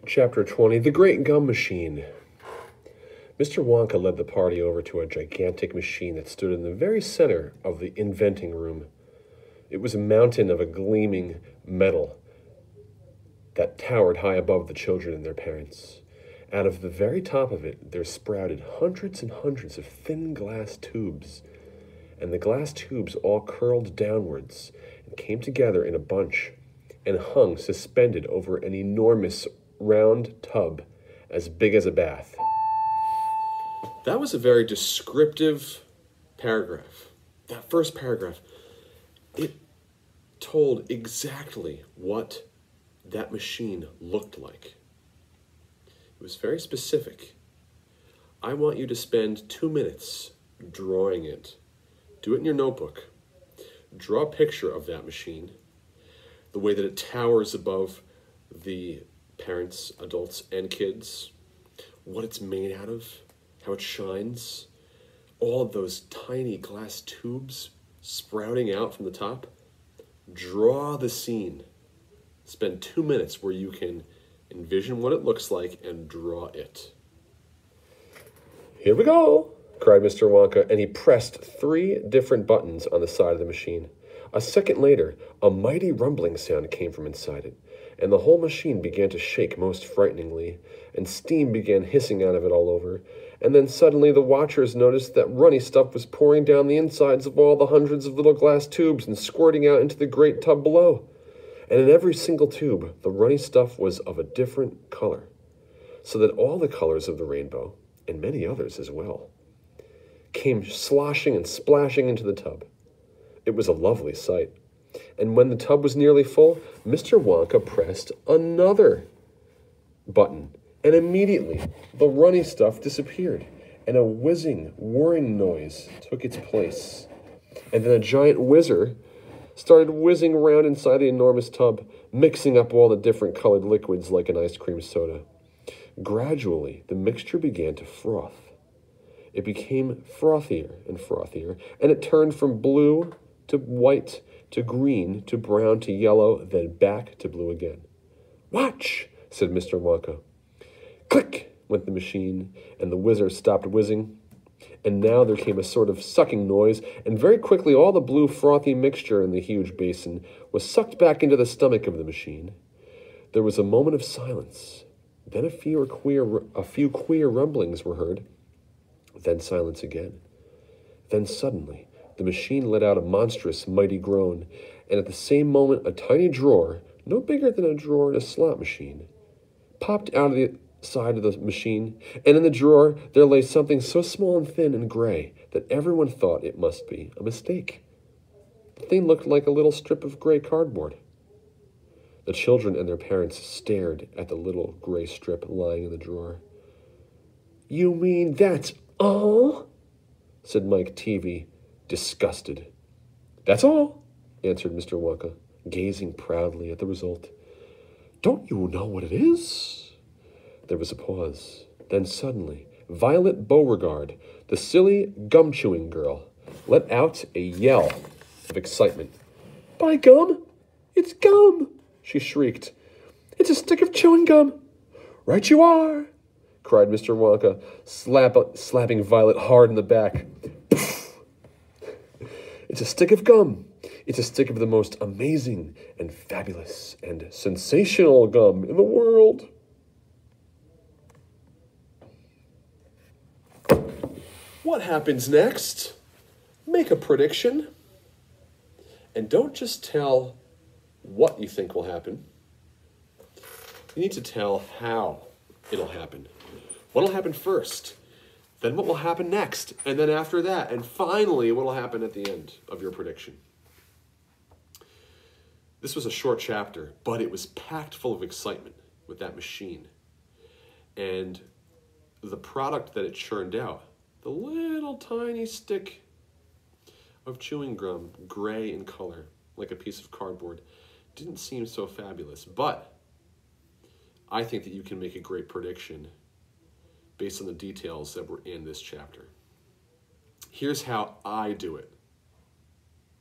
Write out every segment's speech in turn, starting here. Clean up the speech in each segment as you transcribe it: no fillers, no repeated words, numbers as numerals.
Chapter 20, The Great Gum Machine. Mr. Wonka led the party over to a gigantic machine that stood in the very center of the inventing room. It was a mountain of a gleaming metal that towered high above the children and their parents. Out of the very top of it, there sprouted hundreds and hundreds of thin glass tubes, and the glass tubes all curled downwards and came together in a bunch and hung suspended over an enormous round tub as big as a bath. That was a very descriptive paragraph. That first paragraph, it told exactly what that machine looked like. It was very specific. I want you to spend 2 minutes drawing it. Do it in your notebook. Draw a picture of that machine, the way that it towers above the parents, adults, and kids, what it's made out of, how it shines, all of those tiny glass tubes sprouting out from the top. Draw the scene. Spend 2 minutes where you can envision what it looks like and draw it. Here we go, cried Mr. Wonka, and he pressed 3 different buttons on the side of the machine. A second later, a mighty rumbling sound came from inside it, and the whole machine began to shake most frighteningly, and steam began hissing out of it all over. And then suddenly the watchers noticed that runny stuff was pouring down the insides of all the hundreds of little glass tubes and squirting out into the great tub below. And in every single tube, the runny stuff was of a different color, so that all the colors of the rainbow, and many others as well, came sloshing and splashing into the tub. It was a lovely sight. And when the tub was nearly full, Mr. Wonka pressed another button, and immediately the runny stuff disappeared, and a whizzing, whirring noise took its place. And then a giant whizzer started whizzing around inside the enormous tub, mixing up all the different colored liquids like an ice cream soda. Gradually, the mixture began to froth. It became frothier and frothier, and it turned from blue to white to green to brown to yellow, then back to blue again. "Watch," said Mr. Wonka. Click went the machine, and the whizzer stopped whizzing. And now there came a sort of sucking noise, and very quickly all the blue frothy mixture in the huge basin was sucked back into the stomach of the machine. There was a moment of silence. Then a few queer rumblings were heard. Then silence again. Then suddenly the machine let out a monstrous, mighty groan, and at the same moment a tiny drawer, no bigger than a drawer in a slot machine, popped out of the side of the machine, and in the drawer there lay something so small and thin and gray that everyone thought it must be a mistake. The thing looked like a little strip of gray cardboard. The children and their parents stared at the little gray strip lying in the drawer. "You mean that's all?" said Mike Teavee, disgusted. "That's all," answered Mr. Wonka, gazing proudly at the result. "Don't you know what it is?" There was a pause. Then suddenly, Violet Beauregard, the silly gum-chewing girl, let out a yell of excitement. "By gum, it's gum!" she shrieked. "It's a stick of chewing gum!" "Right you are!" cried Mr. Wonka, slapping Violet hard in the back. "It's a stick of gum. It's a stick of the most amazing and fabulous and sensational gum in the world." What happens next? Make a prediction. And don't just tell what you think will happen. You need to tell how it'll happen. What'll happen first? Then what will happen next? And then after that? And finally, what will happen at the end of your prediction? This was a short chapter, but it was packed full of excitement with that machine. And the product that it churned out, the little tiny stick of chewing gum, gray in color, like a piece of cardboard, didn't seem so fabulous. But I think that you can make a great prediction based on the details that were in this chapter. Here's how I do it.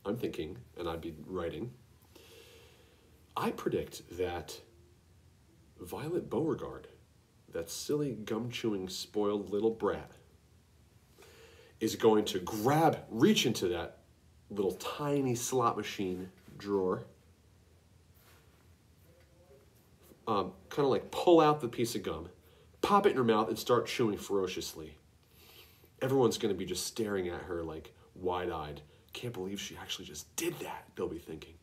I'm thinking, and I'd be writing, I predict that Violet Beauregard, that silly gum-chewing, spoiled little brat, is going to reach into that little tiny slot machine drawer, kind of like pull out the piece of gum, pop it in her mouth, and start chewing ferociously. Everyone's going to be just staring at her like wide-eyed. Can't believe she actually just did that, they'll be thinking.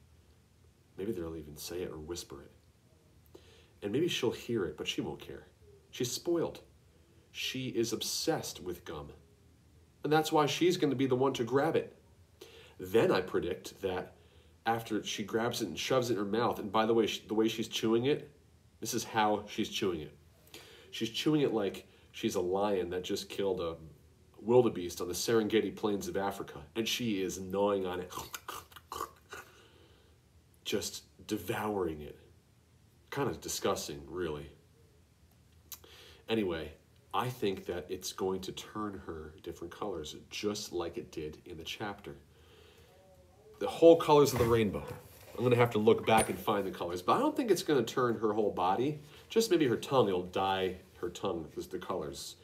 Maybe they'll even say it or whisper it. And maybe she'll hear it, but she won't care. She's spoiled. She is obsessed with gum. And that's why she's going to be the one to grab it. Then I predict that after she grabs it and shoves it in her mouth, and by the way, the way she's chewing it, this is how she's chewing it. She's chewing it like she's a lion that just killed a wildebeest on the Serengeti plains of Africa, and she is gnawing on it, just devouring it. Kind of disgusting, really. Anyway, I think that it's going to turn her different colors, just like it did in the chapter. The whole colors of the rainbow. I'm going to have to look back and find the colors, but I don't think it's going to turn her whole body. Just maybe her tongue. It'll dye her tongue with the colors.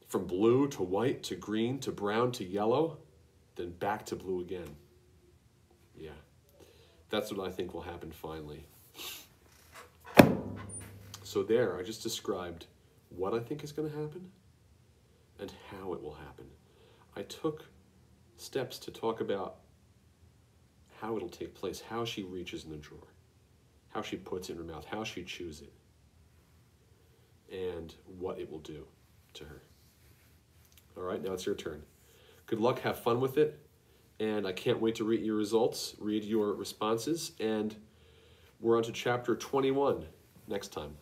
From blue to white to green to brown to yellow, then back to blue again. Yeah, that's what I think will happen finally. So there, I just described what I think is going to happen and how it will happen. I took steps to talk about how it'll take place, how she reaches in the drawer, how she puts it in her mouth, how she chews it, and what it will do to her. All right, now it's your turn. Good luck, have fun with it, and I can't wait to read your results, read your responses, and we're on to chapter 21 next time.